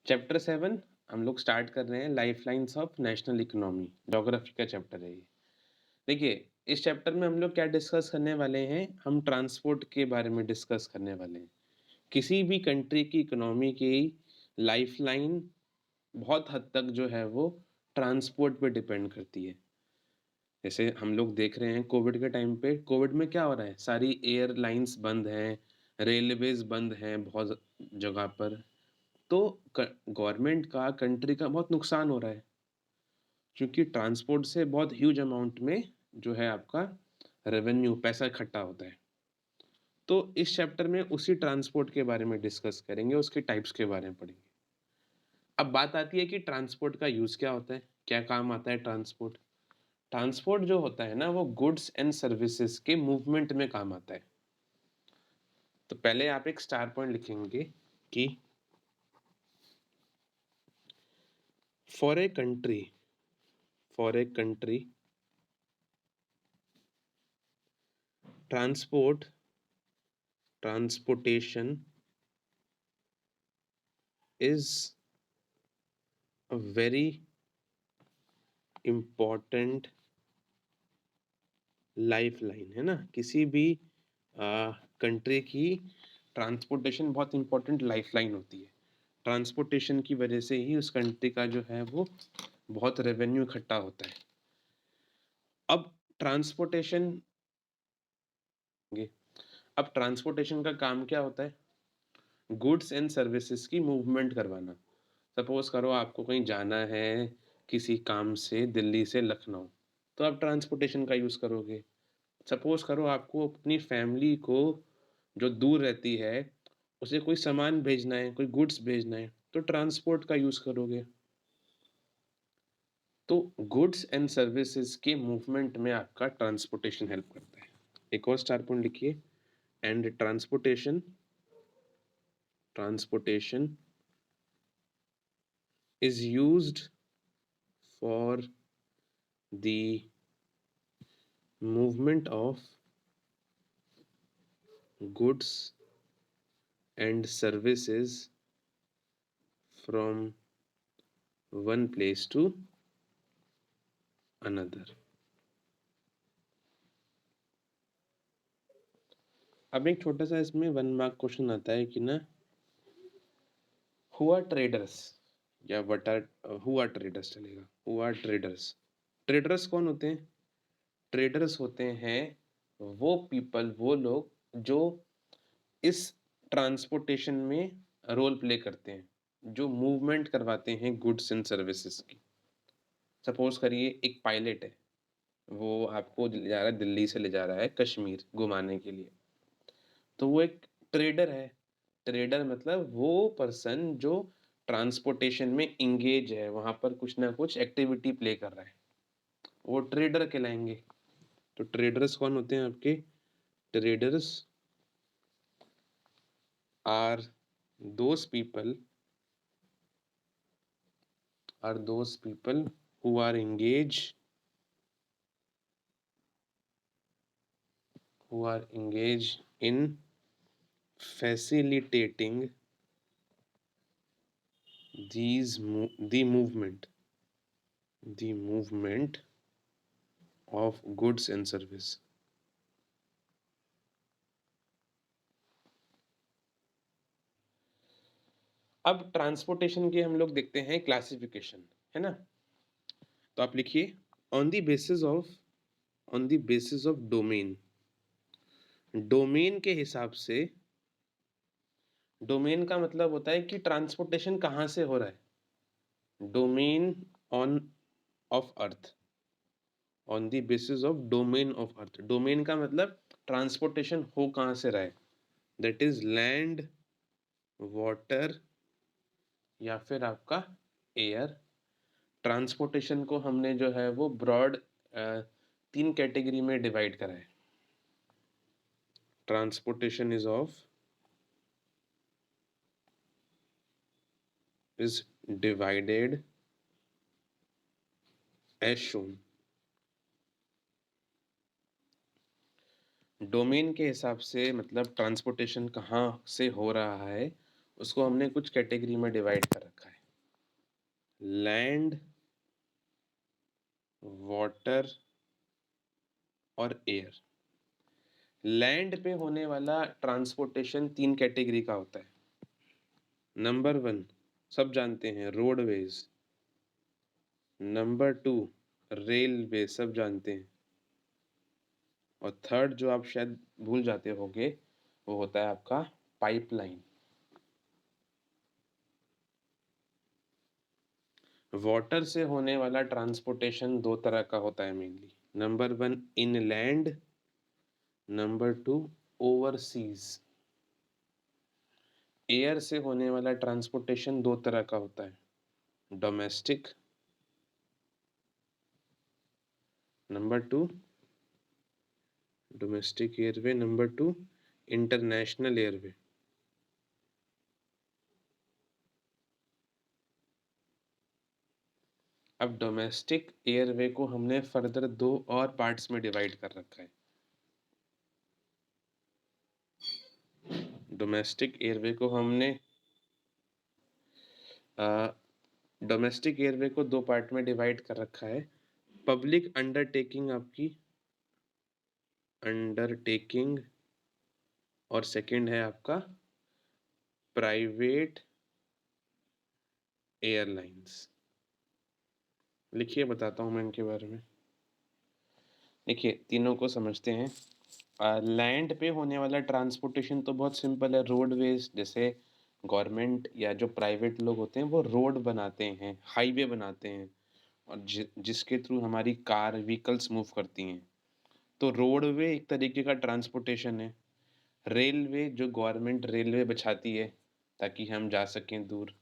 Chapter 7 हम लोग start कर रहे हैं lifelines of national economy, geography का चैप्टर है ये। देखिए, इस चैप्टर में हम लोग क्या डिस्कस करने वाले हैं, हम ट्रांसपोर्ट के बारे में डिस्कस करने वाले हैं। किसी भी कंट्री की इकोनॉमी की लाइफलाइन बहुत हद तक जो है वो ट्रांसपोर्ट पे डिपेंड करती है। जैसे हम लोग देख रहे हैं कोविड के टाइम पे, कोविड में क्या हो रहा है, सारी एयरलाइंस बंद हैं, रेलवेज़ बंद हैं बहुत जगह पर। तो गवर्नमेंट का, कंट्री का बहुत नुकसान हो रहा है क्योंकि ट्रांसपोर्ट से बहुत ह्यूज अमाउंट में जो है आपका रेवेन्यू, पैसा इकट्ठा होता है। तो इस चैप्टर में उसी ट्रांसपोर्ट के बारे में डिस्कस करेंगे, उसके टाइप्स के बारे में पढ़ेंगे। अब बात आती है कि ट्रांसपोर्ट का यूज़ क्या होता है, क्या काम आता है ट्रांसपोर्ट। ट्रांसपोर्ट जो होता है ना, वो गुड्स एंड सर्विसेज के मूवमेंट में काम आता है। तो पहले आप एक स्टार पॉइंट लिखेंगे कि for a country transportation is a very important lifeline, है ना। किसी भी कंट्री की ट्रांसपोर्टेशन बहुत इंपॉर्टेंट लाइफलाइन होती है। ट्रांसपोर्टेशन की वजह से ही उस कंट्री का जो है वो बहुत रेवेन्यू इकट्ठा होता है। अब ट्रांसपोर्टेशन अब ट्रांसपोर्टेशन का काम क्या होता है, गुड्स एंड सर्विसेज की मूवमेंट करवाना। सपोज करो आपको कहीं जाना है किसी काम से, दिल्ली से लखनऊ, तो आप ट्रांसपोर्टेशन का यूज़ करोगे। सपोज करो आपको अपनी फैमिली को जो दूर रहती है, उसे कोई सामान भेजना है, कोई गुड्स भेजना है, तो ट्रांसपोर्ट का यूज़ करोगे। तो गुड्स एंड सर्विसेज के मूवमेंट में आपका ट्रांसपोर्टेशन हेल्प करता है। एक और स्टार पॉइंट लिखिए, and transportation is used for the movement of goods and services from one place to another. अब एक छोटा सा इसमें 1 मार्क क्वेश्चन आता है कि ना, हु आर ट्रेडर्स, या what are who are traders चलेगा। हु आर ट्रेडर्स, ट्रेडर्स कौन होते हैं? ट्रेडर्स होते हैं वो पीपल, वो लोग जो इस ट्रांसपोर्टेशन में रोल प्ले करते हैं, जो मूवमेंट करवाते हैं गुड्स एंड सर्विसेज की। सपोज करिए एक पायलट है, वो आपको ले जा रहा है, दिल्ली से ले जा रहा है कश्मीर घुमाने के लिए, तो वो एक ट्रेडर है। ट्रेडर मतलब वो पर्सन जो ट्रांसपोर्टेशन में इंगेज है, वहां पर कुछ ना कुछ एक्टिविटी प्ले कर रहा है, वो ट्रेडर कहलाएंगे। तो ट्रेडर्स कौन होते हैं आपके? Traders are those people who are engaged in facilitating the movement of goods and service. अब ट्रांसपोर्टेशन के हम लोग देखते हैं क्लासिफिकेशन, है ना। तो आप लिखिए, on the basis of domain. Domain के हिसाब से, डोमेन का मतलब होता है कि ट्रांसपोर्टेशन कहाँ से हो रहा है। Domain on of earth, on the basis of domain of earth. Domain का मतलब ट्रांसपोर्टेशन हो कहाँ से रहा है, दैट इज लैंड, वाटर या फिर आपका एयर। ट्रांसपोर्टेशन को हमने जो है वो ब्रॉड 3 कैटेगरी में डिवाइड करा है। Transportation is divided as shown। Domain के हिसाब से मतलब ट्रांसपोर्टेशन कहाँ से हो रहा है, उसको हमने कुछ कैटेगरी में डिवाइड कर रखा है। लैंड, वाटर और एयर। लैंड पे होने वाला ट्रांसपोर्टेशन 3 कैटेगरी का होता है। नंबर 1 सब जानते हैं, रोडवेज। नंबर 2 रेलवे, सब जानते हैं। और थर्ड जो आप शायद भूल जाते होंगे, वो होता है आपका पाइपलाइन। वाटर से होने वाला ट्रांसपोर्टेशन 2 तरह का होता है mainly. Number 1 inland, number 2 overseas. Air से होने वाला ट्रांसपोर्टेशन 2 तरह का होता है, domestic, number 2 domestic airway, number 2 international airway. अब डोमेस्टिक एयरवे को हमने फर्दर 2 और पार्ट्स में डिवाइड कर रखा है। डोमेस्टिक एयरवे को हमने डोमेस्टिक एयरवे को 2 पार्ट में डिवाइड कर रखा है। पब्लिक अंडरटेकिंग आपकी अंडरटेकिंग, और सेकंड है आपका प्राइवेट एयरलाइंस। लिखिए, बताता हूँ मैं इनके बारे में। देखिए, तीनों को समझते हैं। लैंड पे होने वाला ट्रांसपोर्टेशन तो बहुत सिंपल है, रोडवेज। जैसे गवर्नमेंट या जो प्राइवेट लोग होते हैं वो रोड बनाते हैं, हाईवे बनाते हैं, और जिसके थ्रू हमारी कार व्हीकल्स मूव करती हैं। तो रोडवे एक तरीके का ट्रांसपोर्टेशन है। रेलवे, जो गवर्नमेंट रेलवे बिछाती है ताकि हम जा सकें दूर।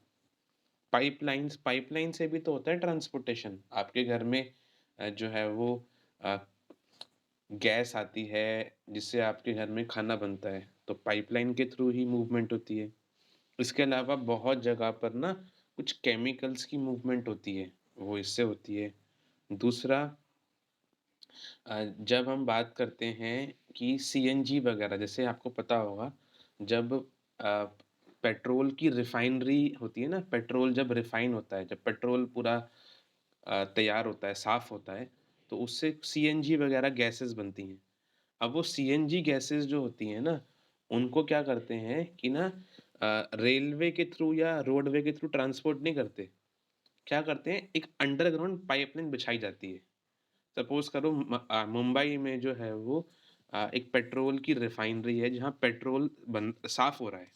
पाइपलाइंस, पाइपलाइन से भी तो होता है ट्रांसपोर्टेशन। आपके घर में जो है वो अ, गैस आती है जिससे आपके घर में खाना बनता है, तो पाइपलाइन के थ्रू ही मूवमेंट होती है। इसके अलावा बहुत जगह पर ना कुछ केमिकल्स की मूवमेंट होती है, वो इससे होती है। दूसरा, जब हम बात करते हैं कि सीएनजी वगैरह, जैसे आपको पता होगा, जब पेट्रोल की रिफाइनरी होती है ना, पेट्रोल जब रिफाइन होता है, जब पेट्रोल पूरा तैयार होता है, साफ होता है, तो उससे सीएनजी वगैरह गैसेस बनती हैं। अब वो सीएनजी गैसेस जो होती हैं ना, उनको क्या करते हैं कि ना रेलवे के थ्रू या रोडवे के थ्रू ट्रांसपोर्ट नहीं करते। क्या करते हैं, एक अंडरग्राउंड पाइपलाइन बिछाई जाती है। सपोज करो मुंबई में जो है वो एक पेट्रोल की रिफाइनरी है जहाँ पेट्रोल बन साफ हो रहा है।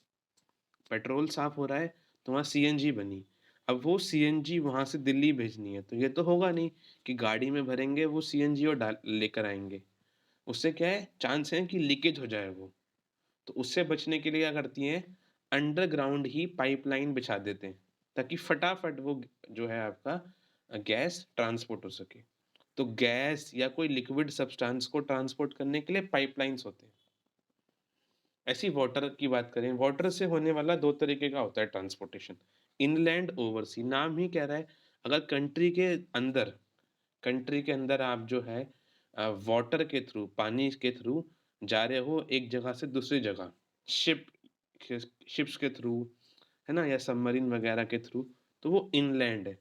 पेट्रोल साफ हो रहा है तो वहाँ सीएनजी बनी। अब वो सीएनजी वहाँ से दिल्ली भेजनी है, तो ये तो होगा नहीं कि गाड़ी में भरेंगे वो सीएनजी और डाल लेकर आएंगे। उससे क्या है, चांस है कि लीकेज हो जाए वो। तो उससे बचने के लिए क्या करती हैं, अंडरग्राउंड ही पाइपलाइन बिछा देते हैं ताकि फटाफट वो जो है आपका गैस ट्रांसपोर्ट हो सके। तो गैस या कोई लिक्विड सब्सटेंस को ट्रांसपोर्ट करने के लिए पाइपलाइंस होते हैं। ऐसी वाटर की बात करें, वाटर से होने वाला 2 तरीके का होता है ट्रांसपोर्टेशन, इनलैंड, ओवरसी। नाम ही कह रहा है, अगर कंट्री के अंदर आप जो है वाटर के थ्रू, पानी के थ्रू जा रहे हो एक जगह से दूसरी जगह, शिप शिप्स के थ्रू, है ना, या सबमरीन वगैरह के थ्रू, तो वो इनलैंड है।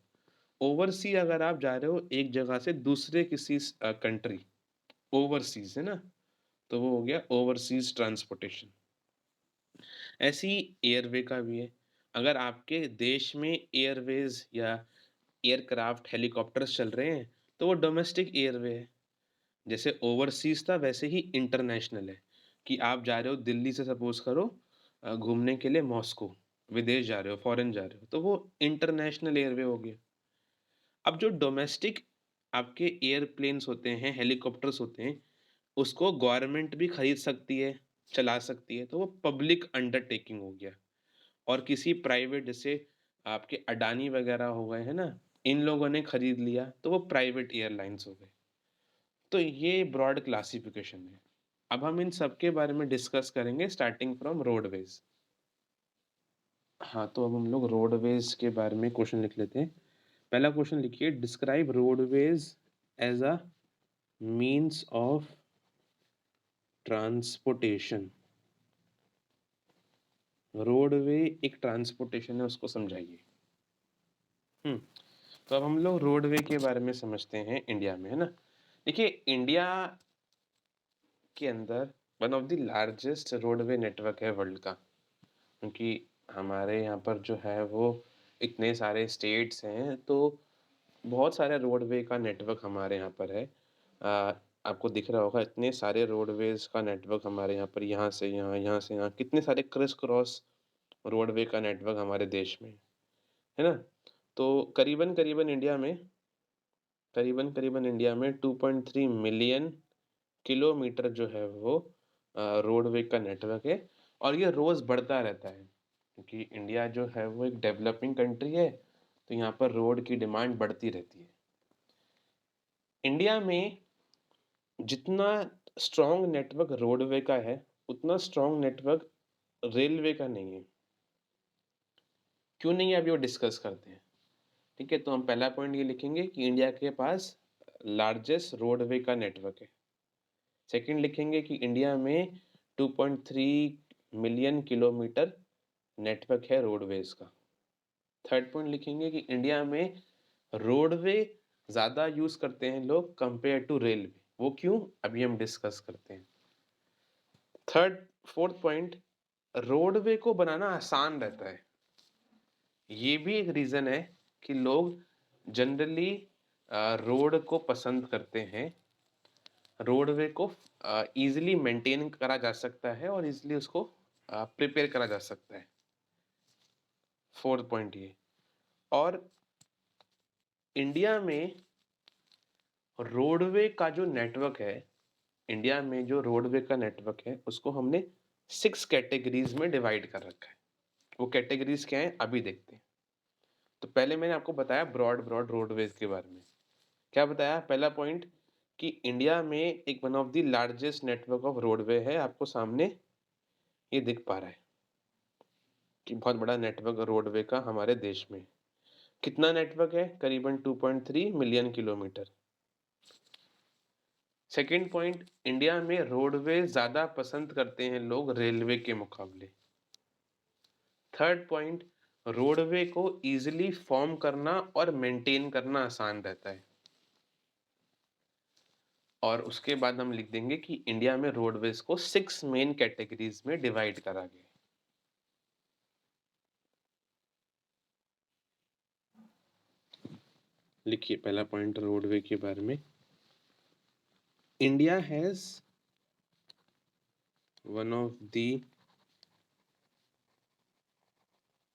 ओवरसी अगर आप जा रहे हो एक जगह से दूसरे किसी कंट्री, ओवरसीज है ना, तो वो हो गया ओवरसीज ट्रांसपोर्टेशन। ऐसी एयरवे का भी है। अगर आपके देश में एयरवेज या एयरक्राफ्ट, हेलीकॉप्टर्स चल रहे हैं, तो वो डोमेस्टिक एयरवे है। जैसे ओवरसीज था वैसे ही इंटरनेशनल है, कि आप जा रहे हो दिल्ली से, सपोज करो, घूमने के लिए मॉस्को, विदेश जा रहे हो, फॉरेन जा रहे हो, तो वो इंटरनेशनल एयरवे हो गया। अब जो डोमेस्टिक आपके एयरप्लेन्स होते हैं, हेलीकॉप्टर्स होते हैं, उसको गवर्नमेंट भी खरीद सकती है, चला सकती है, तो वो पब्लिक अंडरटेकिंग हो गया। और किसी प्राइवेट, जैसे आपके अडानी वगैरह हो गए हैं ना, इन लोगों ने खरीद लिया तो वो प्राइवेट एयरलाइंस हो गए। तो ये ब्रॉड क्लासिफिकेशन है। अब हम इन सब के बारे में डिस्कस करेंगे स्टार्टिंग फ्रॉम रोडवेज। हाँ, तो अब हम लोग रोडवेज के बारे में क्वेश्चन लिख लेते हैं। पहला क्वेश्चन लिखिए, describe roadways as a means of transportation. Roadway एक ट्रांसपोर्टेशन है, उसको समझाइए। तो अब हम लोग रोडवे के बारे में समझते हैं इंडिया में, है ना? देखिए, इंडिया के अंदर one of the largest roadway network है वर्ल्ड का, क्योंकि हमारे यहाँ पर जो है वो इतने सारे स्टेट्स हैं, तो बहुत सारे रोडवे का नेटवर्क हमारे यहाँ पर है। आपको दिख रहा होगा इतने सारे रोडवेज़ का नेटवर्क हमारे यहाँ पर, यहाँ से यहाँ, कितने सारे क्रिस क्रॉस रोडवे का नेटवर्क हमारे देश में है ना? तो करीबन इंडिया में 2.3 मिलियन किलोमीटर जो है वो रोडवे का नेटवर्क है, और ये रोज़ बढ़ता रहता है, क्योंकि इंडिया जो है वो एक डेवलपिंग कंट्री है, तो यहाँ पर रोड की डिमांड बढ़ती रहती है। इंडिया में जितना स्ट्रॉन्ग नेटवर्क रोडवे का है, उतना स्ट्रॉन्ग नेटवर्क रेलवे का नहीं है। क्यों नहीं है, अभी वो डिस्कस करते हैं। ठीक है, तो हम पहला पॉइंट ये लिखेंगे कि इंडिया के पास लार्जेस्ट रोडवे का नेटवर्क है। सेकंड लिखेंगे कि इंडिया में 2.3 मिलियन किलोमीटर नेटवर्क है रोडवेज का। थर्ड पॉइंट लिखेंगे कि इंडिया में रोडवे ज़्यादा यूज़ करते हैं लोग कंपेयर टू रेलवे। वो क्यों, अभी हम डिस्कस करते हैं। फोर्थ पॉइंट, रोडवे को बनाना आसान रहता है। ये भी एक रीज़न है कि लोग जनरली रोड को पसंद करते हैं। रोडवे को ईज़िली मेंटेन करा जा सकता है और ईज़िली उसको प्रिपेयर करा जा सकता है। फोर्थ पॉइंट ये। और इंडिया में रोडवे का जो नेटवर्क है, इंडिया में जो रोडवे का नेटवर्क है, उसको हमने 6 कैटेगरीज में डिवाइड कर रखा है। वो कैटेगरीज क्या हैं, अभी देखते हैं। तो पहले मैंने आपको बताया ब्रॉड रोडवेज के बारे में। क्या बताया? पहला पॉइंट कि इंडिया में एक one of the largest network of roadway है। आपको सामने ये दिख पा रहा है कि बहुत बड़ा नेटवर्क रोडवे का हमारे देश में। कितना नेटवर्क है? करीबन 2.3 million kilometre. Second point, India में रोडवे ज़्यादा पसंद करते हैं लोग रेलवे के मुकाबले। थर्ड पॉइंट, रोडवे को ईजिली फॉर्म करना और मेंटेन करना आसान रहता है। और उसके बाद हम लिख देंगे कि इंडिया में रोडवेज को 6 मेन कैटेगरीज में डिवाइड करा गया। लिखिए पहला पॉइंट रोडवे के बारे में। India has one of the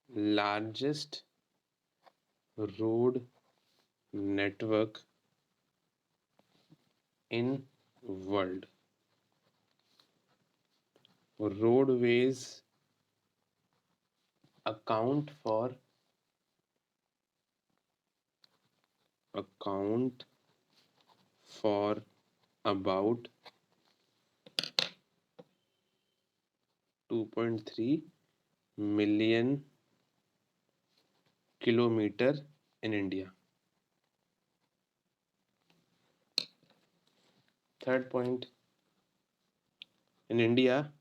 largest road network in world. Roadways account for about 2.3 million kilometer in India. Third point, in India,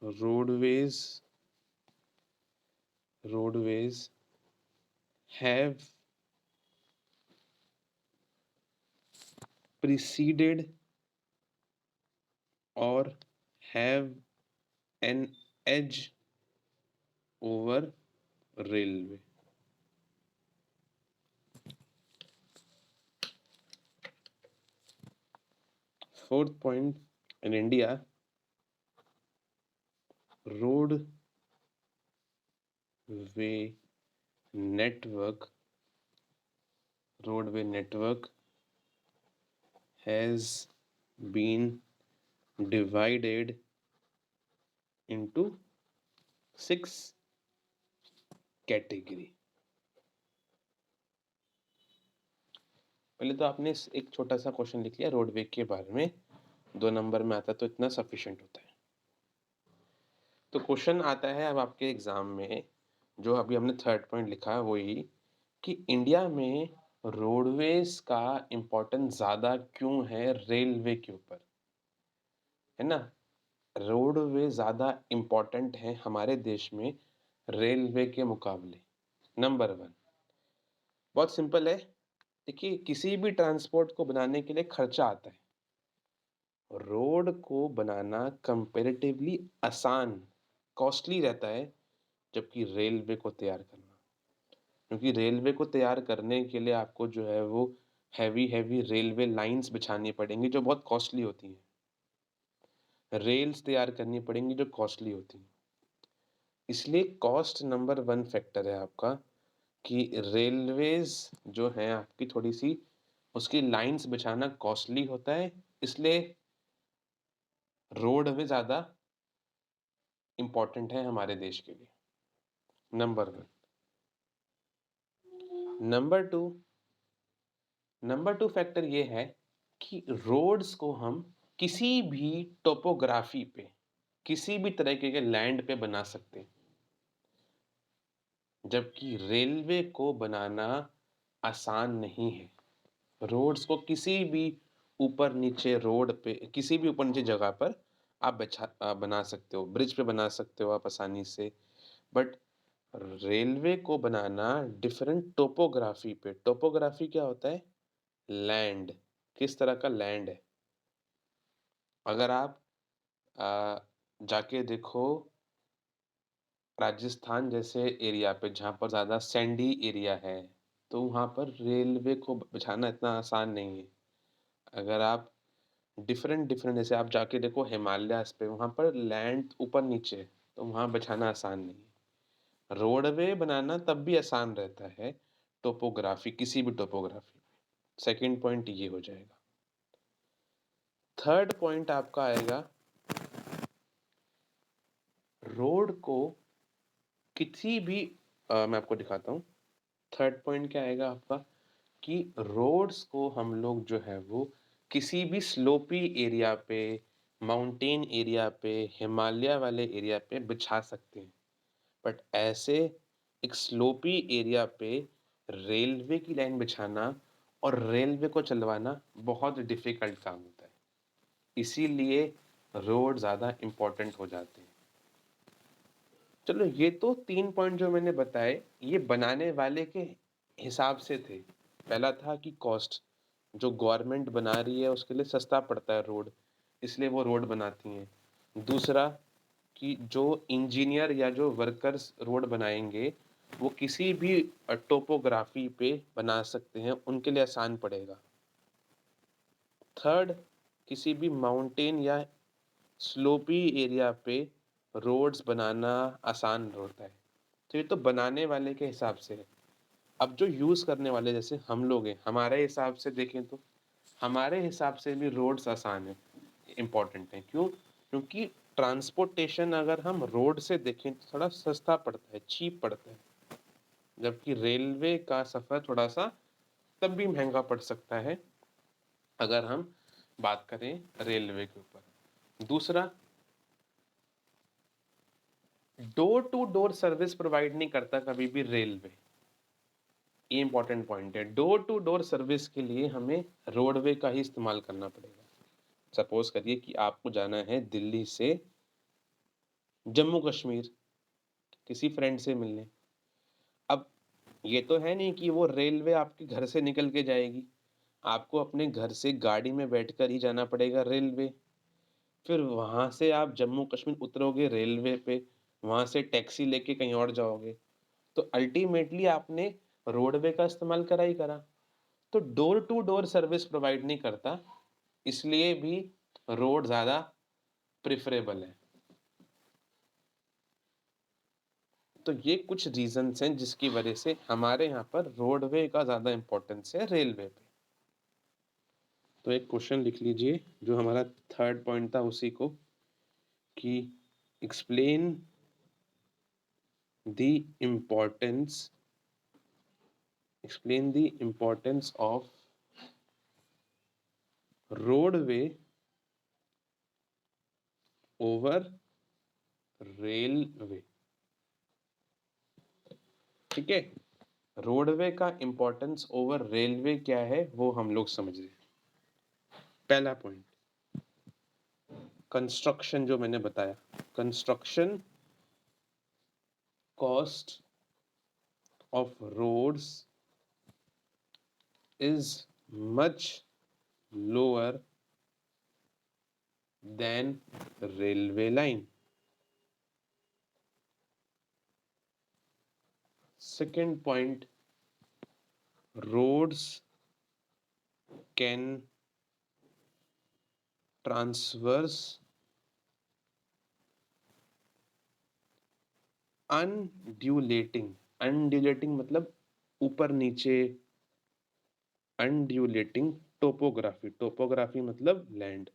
roadways have preceded or have an edge over railway. Fourth point, in India, roadway network has been divided into 6 category. पहले तो आपने एक छोटा सा question लिख लिया roadway के बारे में, 2 नंबर में आता तो इतना सफिशिएंट होता है। तो क्वेश्चन आता है अब आपके एग्जाम में, जो अभी हमने थर्ड पॉइंट लिखा है वही, कि इंडिया में रोडवेज का इम्पोर्टेंस ज़्यादा क्यों है रेलवे के ऊपर, है ना? रोडवे ज़्यादा इम्पोर्टेंट है हमारे देश में रेलवे के मुकाबले। नंबर 1, बहुत सिंपल है। देखिए, किसी भी ट्रांसपोर्ट को बनाने के लिए खर्चा आता है। रोड को बनाना कंपैरेटिवली आसान, कॉस्टली रहता है, जबकि रेलवे को तैयार करना। क्योंकि रेलवे को तैयार करने के लिए आपको जो है वो हेवी रेलवे लाइन्स बिछानी पड़ेंगी जो बहुत कॉस्टली होती हैं। रेल्स तैयार करनी पड़ेंगी जो कॉस्टली होती हैं। इसलिए कॉस्ट नंबर 1 फैक्टर है आपका कि रेलवेज़ जो हैं आपकी थोड़ी-सी उसकी लाइन्स बिछाना कॉस्टली होता है, इसलिए रोडवे ज़्यादा इम्पोर्टेंट है हमारे देश के लिए, नंबर 1। नंबर 2 नंबर 2 फैक्टर ये है कि रोड्स को हम किसी भी टोपोग्राफी पे, किसी भी तरीके के लैंड पे बना सकते हैं, जबकि रेलवे को बनाना आसान नहीं है। रोड्स को किसी भी ऊपर-नीचे रोड पे किसी भी ऊपर-नीचे जगह पर आप बना सकते हो, ब्रिज पे बना सकते हो आप आसानी से। बट रेलवे को बनाना डिफरेंट टोपोग्राफी क्या होता है? लैंड, किस तरह का लैंड है। अगर आप जाके देखो राजस्थान जैसे एरिया पे जहाँ पर ज़्यादा सैंडी एरिया है, तो वहाँ पर रेलवे को बिछाना इतना आसान नहीं है। अगर आप डिफरेंट जैसे आप जाके देखो हिमालयाज़ पे, वहाँ पर लैंड ऊपर-नीचे है, तो वहाँ बिछाना आसान नहीं है। रोडवे बनाना तब भी आसान रहता है, किसी भी टोपोग्राफी पे। सेकंड पॉइंट ये हो जाएगा। थर्ड पॉइंट आपका आएगा, रोड को किसी भी मैं आपको दिखाता हूँ। थर्ड पॉइंट क्या आएगा आपका कि रोड्स को हम लोग जो है वो किसी भी स्लोपी एरिया पे, माउंटेन एरिया पे, हिमालय वाले एरिया पे बिछा सकते हैं। बट ऐसे एक स्लोपी एरिया पे रेलवे की लाइन बिछाना और रेलवे को चलवाना बहुत डिफ़िकल्ट काम होता है। इसीलिए रोड ज़्यादा इम्पोर्टेंट हो जाते हैं। चलो ये तो 3 पॉइंट जो मैंने बताए, ये बनाने वाले के हिसाब से थे। पहला था कि कॉस्ट, जो गवर्नमेंट बना रही है उसके लिए सस्ता पड़ता है रोड, इसलिए वो रोड बनाती हैं। दूसरा कि जो इंजीनियर या जो वर्कर्स रोड बनाएँगे, वो किसी भी टोपोग्राफ़ी पे बना सकते हैं, उनके लिए आसान पड़ेगा। थर्ड, किसी भी माउंटेन या स्लोपी एरिया पे रोड्स बनाना आसान होता है। तो ये तो बनाने वाले के हिसाब से है। अब जो यूज़ करने वाले जैसे हम लोग हैं, हमारे हिसाब से देखें तो हमारे हिसाब से भी रोड्स आसान है, इम्पोर्टेंट है। क्यों? क्योंकि ट्रांसपोर्टेशन अगर हम रोड से देखें तो थोड़ा सस्ता पड़ता है, चीप पड़ता है। जबकि रेलवे का सफ़र थोड़ा-सा तब भी महँगा पड़ सकता है, अगर हम बात करें रेलवे के ऊपर। दूसरा, door to door service provide नहीं करता कभी भी रेलवे। ये इम्पोर्टेंट पॉइंट है। डोर टू डोर सर्विस के लिए हमें रोडवे का ही इस्तेमाल करना पड़ेगा। सपोज़ करिए कि आपको जाना है दिल्ली से जम्मू कश्मीर किसी फ्रेंड से मिलने। अब ये तो है नहीं कि वो रेलवे आपके घर से निकल के जाएगी। आपको अपने घर से गाड़ी में बैठकर ही जाना पड़ेगा रेलवे। फिर वहाँ से आप जम्मू कश्मीर उतरोगे रेलवे पे, वहाँ से टैक्सी लेके कहीं और जाओगे। तो अल्टीमेटली आपने रोडवे का इस्तेमाल करा ही करा। तो door to door service provide नहीं करता, इसलिए भी रोड ज़्यादा प्रेफ़रेबल है। तो ये कुछ रीज़न्स हैं जिसकी वजह से हमारे यहाँ पर रोडवे का ज़्यादा इम्पोर्टेंस है रेलवे पे। तो एक क्वेश्चन लिख लीजिए जो हमारा थर्ड पॉइंट था उसी को कि explain the importance of roadway over railway. ठीक है? रोडवे का इम्पोर्टेंस ओवर रेलवे क्या है वो हम लोग समझ रहे हैं। पहला पॉइंट, कंस्ट्रक्शन जो मैंने बताया, construction cost of roads is much lower than railway line. Second point, roads can transverse undulating मतलब ऊपर नीचे, undulating टोपोग्राफी मतलब लैंड।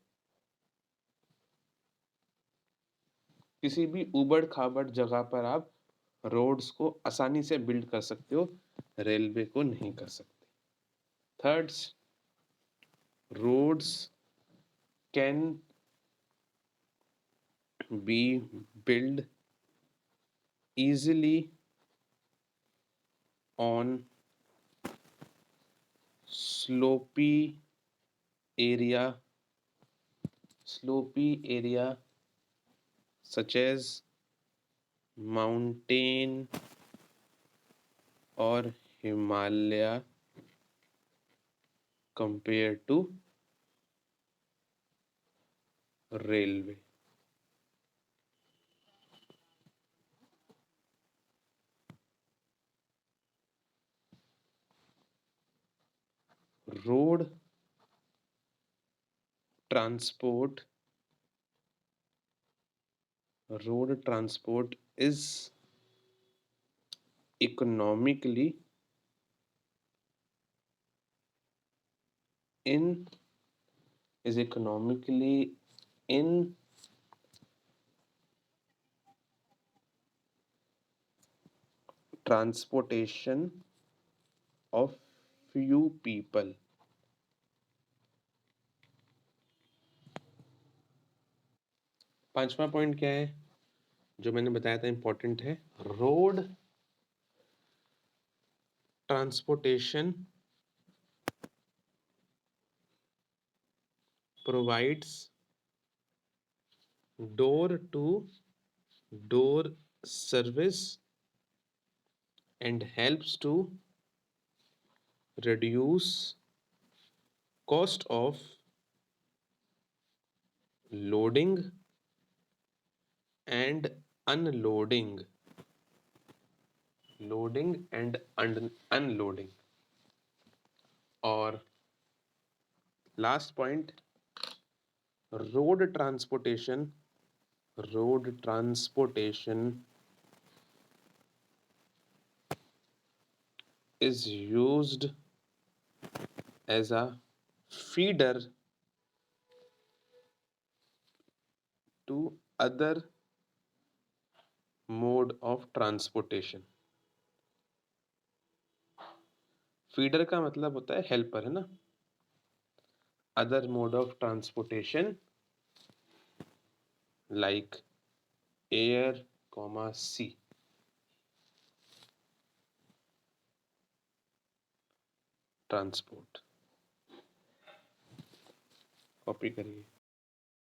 किसी भी उबड़ खाबड़ जगह पर आप रोड्स को आसानी से बिल्ड कर सकते हो, रेलवे को नहीं कर सकते। Third, roads can be build easily on slopy area such as mountain or Himalaya compared to railway. Road transport is economically in is economically in transportation of few people. पांचवा point क्या है जो मैंने बताया था इंपॉर्टेंट है, road transportation provides door to door service and helps to reduce cost of loading and unloading, unloading। और last point, road transportation is used as a feeder to other mode of transportation। Feeder का मतलब होता है helper, है ना। Other mode of transportation like air, sea. Transport copy करिए।